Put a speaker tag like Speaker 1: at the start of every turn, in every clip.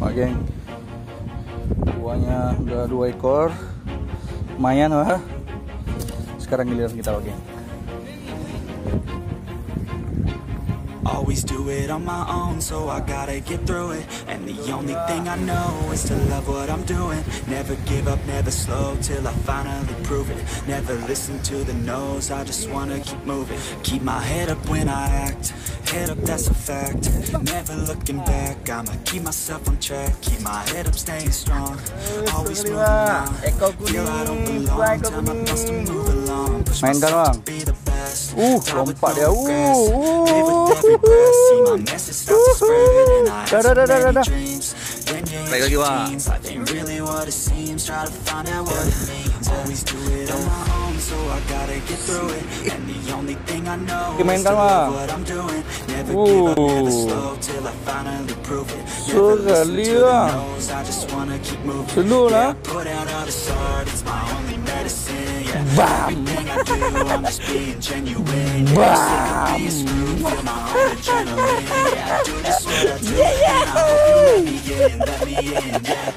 Speaker 1: Pak geng, buahnya udah 2 ekor, lumayan wah. Sekarang giliran kita Pak geng.
Speaker 2: Always do it on my own, so I gotta get through it. And the only thing I know is to love what I'm doing. Never give up, never slow, till I finally prove it. Never listen to the no's, I just wanna keep moving. Keep my head up when I act, head up that's a fact. Never looking back, I'ma keep myself on track. Keep my head up, staying strong, always moving on. Feel I don't belong, tell my thoughts to move along. Push myself to be the best.
Speaker 1: Lompat dia.
Speaker 2: See my message start to spread, and I have so many dreams. Then you hit your teens, life ain't really what it seems. Try to find out what it means. Always do it on my own, so I gotta get through it. And the only thing I know is to love what I'm doing. Never give up, never slow, till I finally prove it. Never listen to the no's, I just wanna keep moving. Yeah, I put out all this art, it's my only medicine. Yeah, everything I do, I'm just being genuine. Yeah, sick of being screwed, feel my own adrenaline. Yeah, I do just what I do, and I hope you let me in, yeah.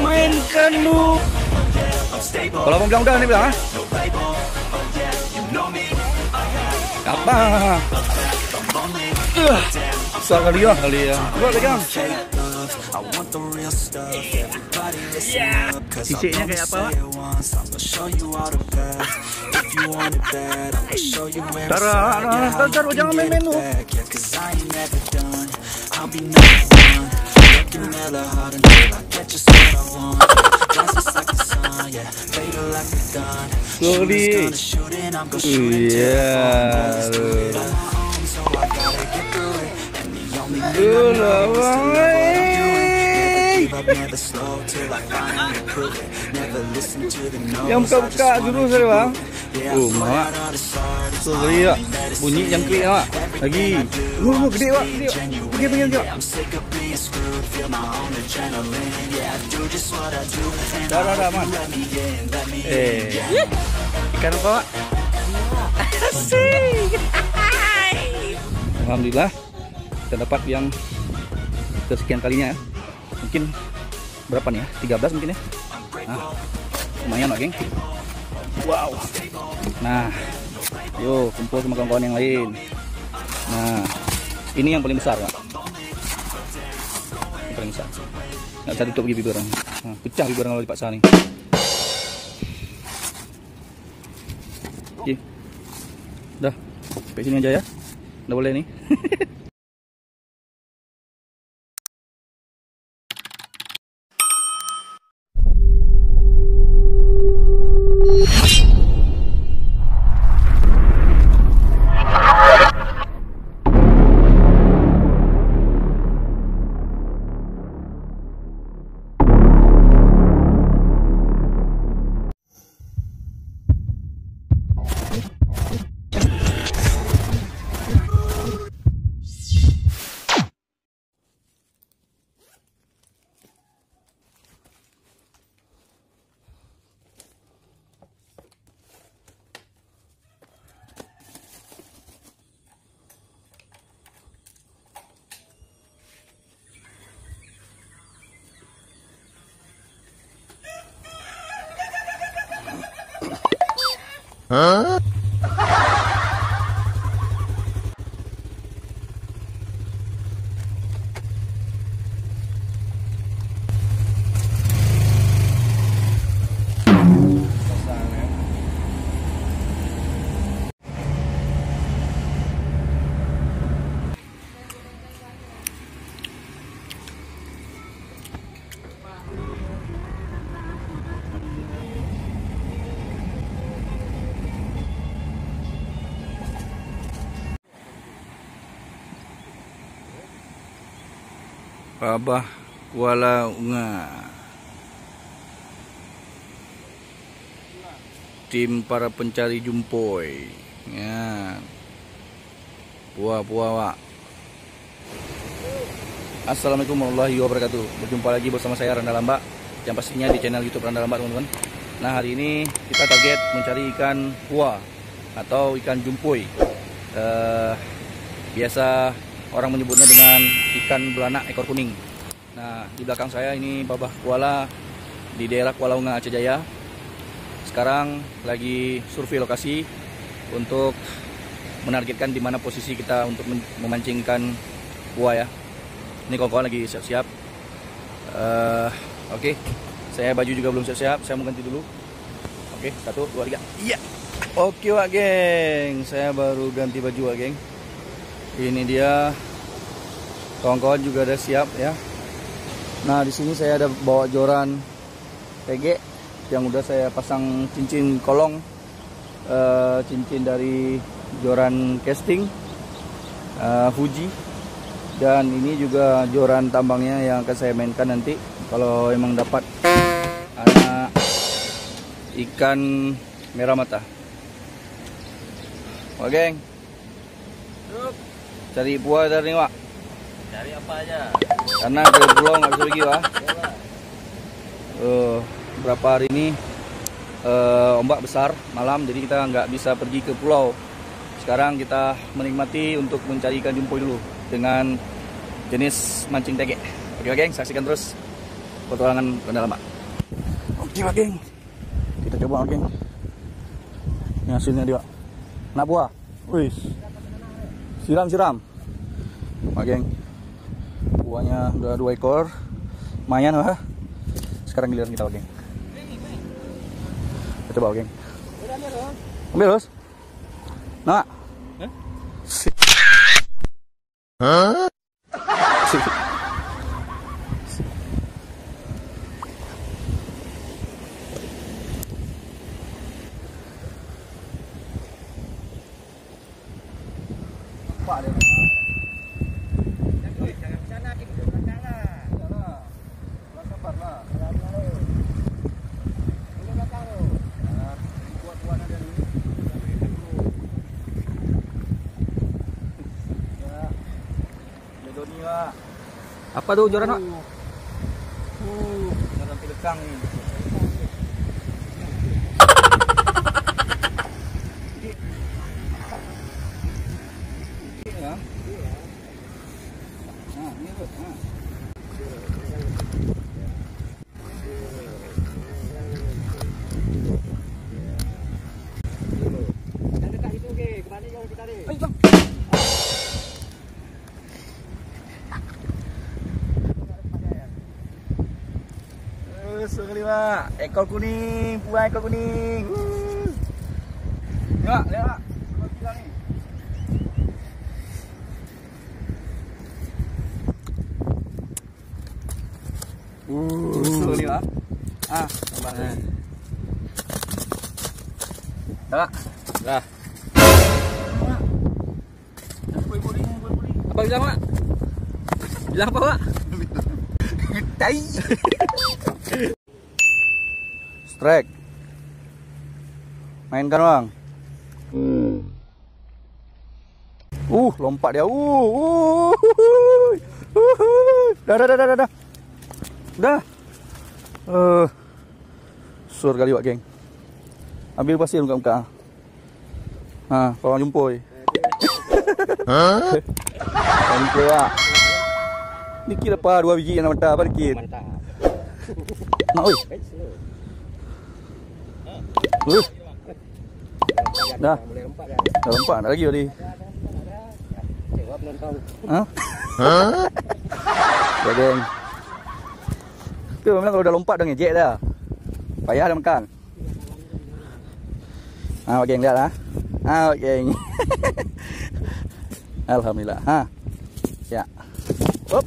Speaker 1: Mainkan lu. Kalau mau bilang udah nih bilang apa? Besar kali ya. Gua pegang. Sisiknya kayak apa, Pak? Ntar jangan main-main lu. Slowly. Yang buka dulu saya bang. Mak. Sorry ya. Bunyi yang klik mak. Lagi. Lu gede pak. Gede. Dah man. Ikan apa pak? Asik. Alhamdulillah kita dapat yang kesekian kalinya ya. Mungkin berapa nih ya? 13 mungkin ya. Nah, lumayan lah geng. Wow. Nah, yuk kumpul sama kawan-kawan yang lain. Nah, ini yang paling besar Pak. Yang paling besar. Nggak bisa tutup bibir orang. Nah, pecah bibir orang kalau dipaksa nih. Oke. Udah, sampai sini aja ya. Udah boleh nih. Hah? Babah Kuala Unga, tim para pencari jumpoi ya. Puah-puah Pak. Assalamualaikum warahmatullahi wabarakatuh. Berjumpa lagi bersama saya Randa Lamba yang pastinya di channel YouTube Randa Lambat, teman-teman. Nah, hari ini kita target mencari ikan pua atau ikan jumpoy. Biasa orang menyebutnya dengan ikan belanak ekor kuning. Nah, di belakang saya ini Babah Kuala di daerah Kuala Unga, Aceh Jaya. Sekarang lagi survei lokasi untuk menargetkan di mana posisi kita untuk memancing ikan pua ya. Ini kawan-kawan lagi siap-siap. Oke, saya baju juga belum siap-siap. Saya mau ganti dulu. Oke, 1, 2, 3. Iya. Oke wak geng, saya baru ganti baju wak geng. Ini dia. Kawan-kawan juga ada siap ya. Nah, di sini saya ada bawa joran PG yang udah saya pasang cincin kolong, cincin dari joran casting Fuji, dan ini juga joran tambangnya yang akan saya mainkan nanti kalau emang dapat anak ikan merah mata. Wah geng, cari buah dari wak.
Speaker 3: Cari apa aja?
Speaker 1: Karena ke pulau nggak bisa pergi wah. Berapa hari ini ombak besar malam, jadi kita nggak bisa pergi ke pulau. Sekarang kita menikmati untuk mencari ikan jumpoy dulu dengan jenis mancing tege. Oke geng, saksikan terus petualangan Randa Lambat. Oke geng, kita coba geng. Ini hasilnya dia. Nak buah, wis. Siram. Geng, buahnya udah 2 ekor, lumayan wah. Sekarang giliran kita geng. Kita coba geng. Ambil Bos. Nah. Hah? Pak dia. Apa tuh joran, Pak? Joran pilekang nih. Ya. Nah, ini tuh. Nah. Dekat itu ke, kemana jauh kita deh? Ayo, Bang. Sekali Pak, ekor kuning, pua ekor kuning. Lihat, lihat. Gila nih. Sekali Pak. Tambah. Dah. Dah. Apa bilang, Pak? Bilang apa, Pak? Tai. Strike. Mainkan bang. Lompat dia. Dah. Dah. Sur kali wak geng. Ambil pasir muka-muka. Kawan jumpoy. Kawan jumpoy wak. Dikit apa 2 biji yang mantap apa dikit.
Speaker 3: Mantap.
Speaker 1: Nak oi. Dah. Dah lompat lagi tadi.
Speaker 3: Jawab nonton.
Speaker 1: Ya geng. Tu memang kalau dah lompat dah ngejek dah. Payah dah makan. Geng lihat lah. Geng. Alhamdulillah. Ya. Hop.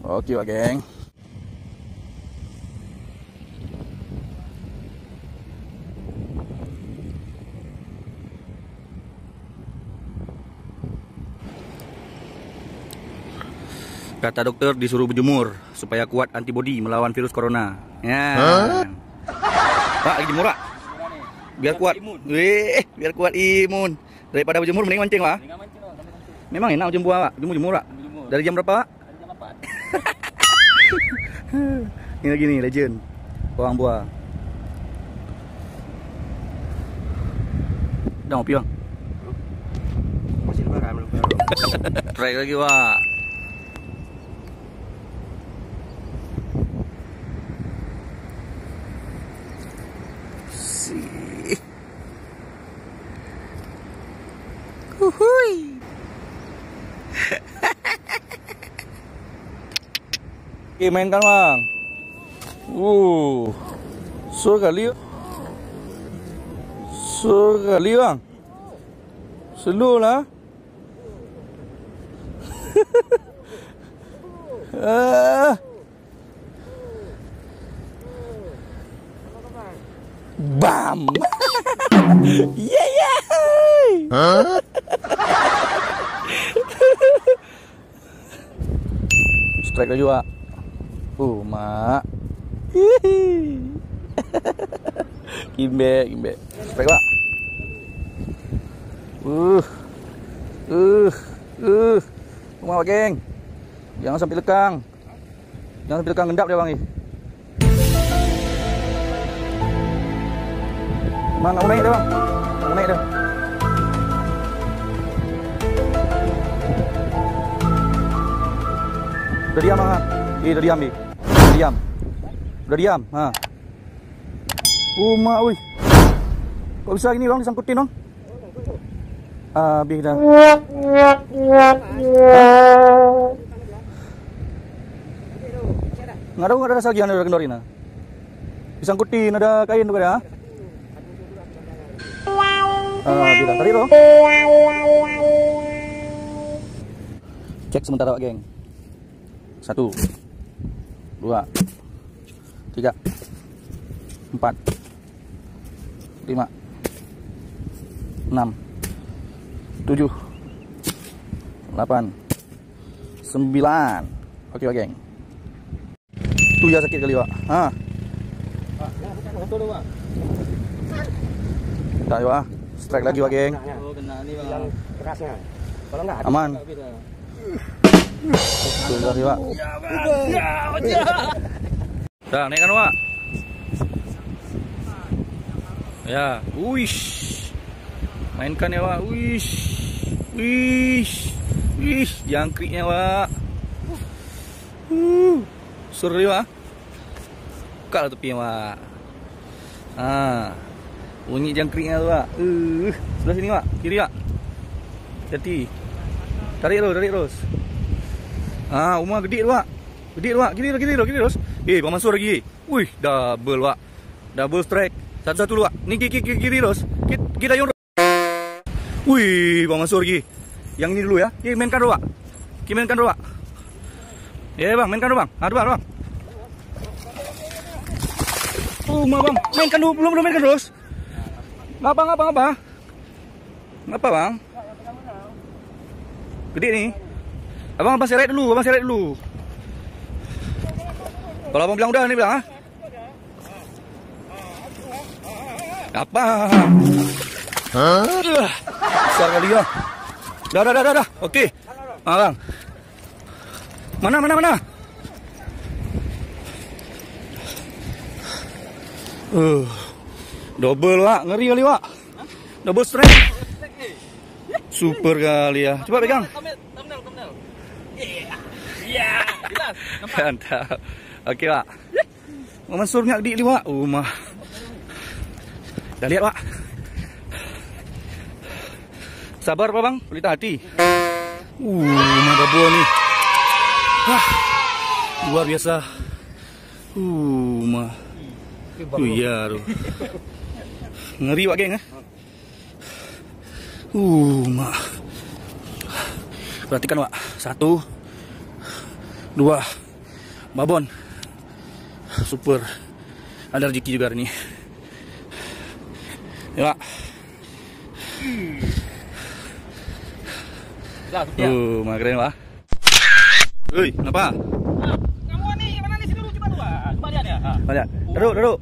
Speaker 1: Oke, Pak geng. Kata dokter disuruh berjemur supaya kuat antibodi melawan virus corona. Ya. Pak, lagi jemur, Pak. Biar kuat. Biar kuat imun. Daripada berjemur mending mancing, Pak. Memang enak jemur, Pak. Jemur, Pak. Dari jam berapa, Pak?
Speaker 3: Dari jam 4.
Speaker 1: Ini lagi nih, legend. Bawang buah. Udah ngopi, Bang?
Speaker 3: Masih lebaran belum.
Speaker 1: Try lagi, Pak. Huhui. Oke, mainkan, Bang. Sekali. Sekali, Bang. Slow lah. Bam. Yeah. Strike lagi, Pak. Mak. Kimbe. Strike, Pak. Mak, geng. Jangan sampai lekang. Gendap dia, Bang. Bang, nggak mau naik dah, Bang. Nggak mau naik dah. Udah diam, Bang. Udah diam, Udah diam. Ha. Mak, wih. Kok bisa gini, Bang, disangkutin, Bang? Habis dah. Nggak ada rasa lagi, ada kendorin. Disangkutin, ada kain tuh ya. Bilang tadi loh. Cek sementara, Pak, geng. 1 2 3 4 5 6 7 8 9. Oke, Pak, geng. Tuh ya sakit kali, Pak. Tak, Pak. Strike lagi, Pak, geng.
Speaker 3: Oh, kena nih, Bang. Kerasnya. Kalau enggak
Speaker 1: aman. Tuh lagi, Pak. Dah, naikkan, Pak. Ya, wish. Mainkan ya, Pak. Wish. Jangkriknya, Pak. Seru ya, Pak. Buka lah tepinya, Pak. Bunyi jangkriknya tuh, Pak. Sebelah sini, Pak. Kiri, Pak. Hati. Tarik terus. Umar gede tuh, Pak. Kiri terus. Bang Mansur lagi. Wih, double, Pak. Double strike. Satu-satu lu, Pak. Ni kiri terus. Kita yang. Wih, Bang Mansur lagi. Yang ini dulu ya. Mainkan dulu, Pak. Mainkan dulu, Pak. Ya, Bang, mainkan dulu, Bang. Aduh, Bang. Bang. Mainkan dulu, belum mainkan terus. Ngapa? Ngapa, Bang? Gede nih. Abang seret dulu. Kalau Abang bilang udah, nih bilang, apa? Besar kali ya. Dah. Oke. Bang. Mana? Double, Pak. Ngeri kali, Pak. Double strike. Super kali ya. Coba pegang.
Speaker 3: Thumbnail. Iya. Jelas.
Speaker 1: Mantap. Oke, Pak. Mansur nyak di Pak. Mah. Dah lihat, Pak. Sabar, Pak, Bang. Pelita hati. Mah babon nih. Luar biasa. Mah. Iya, tuh. Ngeri, Pak, geng, Mah. Perhatikan, Pak. 1 2 babon. Super. Ada rezeki juga hari ini. Ya, Pak. Mah keren, Pak. Woi, kenapa?
Speaker 3: Kamu nih, mana nih sini dulu coba dua. Coba lihat ya.
Speaker 1: Lihat. Duduk.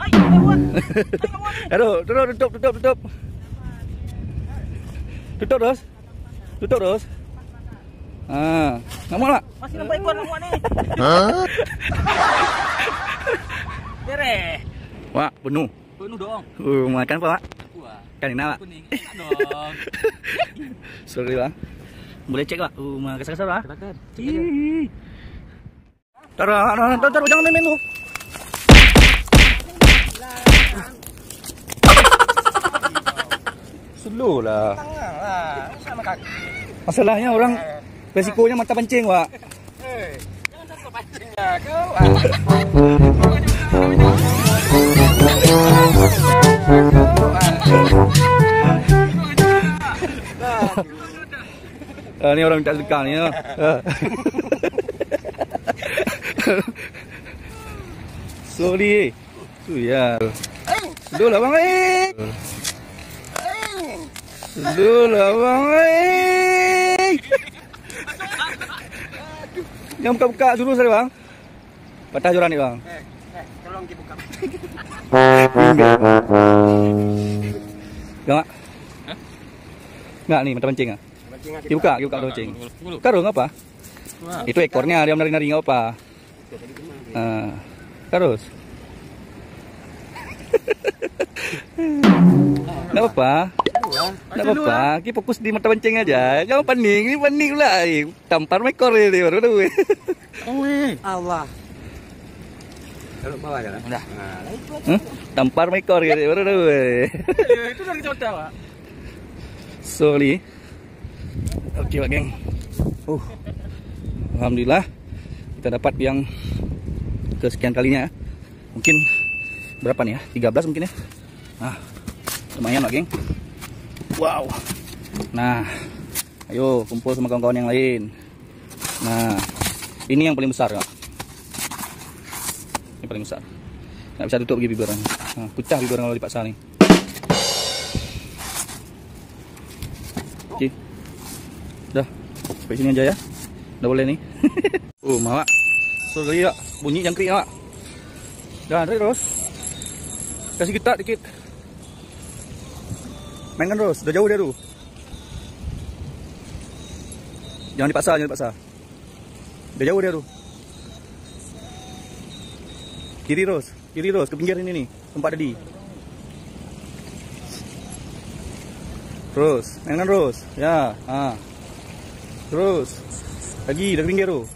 Speaker 3: Ayo, buat.
Speaker 1: Tutup terus. Nggak mau lah.
Speaker 3: Masih nampak ekor nak muat ni. Dereh.
Speaker 1: Wah, penuh.
Speaker 3: Penuh dong.
Speaker 1: Makan apa, Pak?
Speaker 3: Wah.
Speaker 1: Kan ini, Pak.
Speaker 3: Kuning. Dong.
Speaker 1: Sorry, Pak. Boleh cek, Pak. Kesal-kesal, Pak.
Speaker 3: Silakan.
Speaker 1: Taruh, jangan main-main tu. Slow lah. Masalahnya orang resikonya mata pancing, Pak.
Speaker 3: Jangan takut pancingnya kau.
Speaker 1: Ini orang tak suka ni. Sorry. Ya. Slow lah bang. Slow lah bang. Yang buka-buka dulu saya bang. Patah joran ni bang.
Speaker 3: Tolong dibuka.
Speaker 1: Enggak. Enggak nih mata pancing ah. Dibuka mata pancing. Karung apa? Itu ekornya dia menari-nari enggak apa. Terus. Enggak apa. Enggak apa. Kita fokus di mata pancing aja. Jangan panik, ini panik pula. Tampar ekor dia baru tahu.
Speaker 3: Allah. Kalau bawah jalan. Udah.
Speaker 1: Tampar ekor dia baru tahu.
Speaker 3: Itu dari contoh, Pak.
Speaker 1: Sorry. Oke, Pak geng. Alhamdulillah kita dapat yang kesekian kalinya. Mungkin berapa nih ya? 13 mungkin ya. Lumayan, Pak geng. Wow. Nah, ayo kumpul sama kawan-kawan yang lain. Nah, ini yang paling besar, Pak. Ini paling besar. Nggak bisa tutup lagi bibirnya. Pecah bibirnya kalau dipaksa nih. Oke. Udah, sampai sini aja ya. Udah boleh nih. Mak. Sorry ya, bunyi jangkrik, Mak. Jangan terus. Kasih kita dikit. Mainkan terus, udah jauh dia tuh. Jangan dipaksa. Udah jauh dia tuh. Kiri terus ke pinggir ini nih, tempat tadi. Terus, mainkan terus. Ya, terus. Lagi dari pinggir tuh.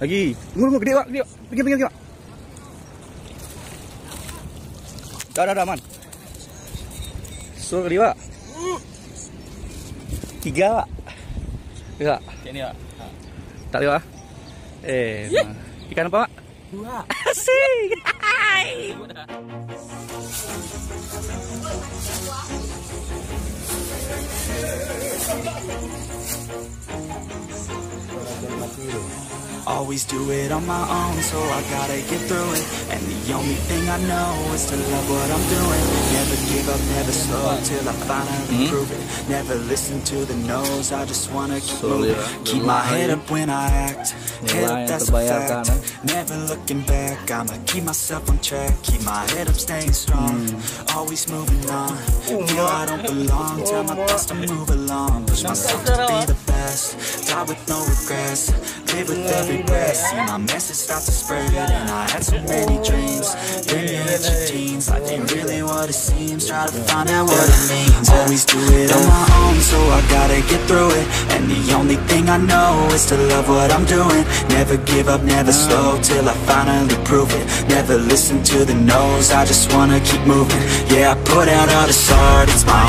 Speaker 1: Lagi. Tunggu, gede, Pak. Pinggir, Pak. Dah, aman. Sorry, Pak. 3, Pak. Ya.
Speaker 3: Ini, Pak.
Speaker 1: Tak lewat. Ikan apa, Pak?
Speaker 3: 2.
Speaker 1: Asik.
Speaker 2: Always do it on my own, so I gotta get through it. And the only thing I know is to love what I'm doing. Never give up, never slow till I finally prove it. Never listen to the no's, I just wanna keep moving. Keep my head up when I act, head up, that's a fact. Never looking back, I'ma keep myself on track. Keep my head up, staying strong, always moving on. Feel I don't belong, tell my best to move along. Push myself to be the best, die with no regrets. Live with every breath, see my message start to spread. And I had so many dreams, then you hit your teens. Life ain't really what it seems, try to find out what it means. Always do it on my own, so I gotta get through it. And the only thing I know is to love what I'm doing. Never give up, never slow, till I finally prove it. Never listen to the no's, I just wanna keep moving. Yeah, I put out all this art, it's my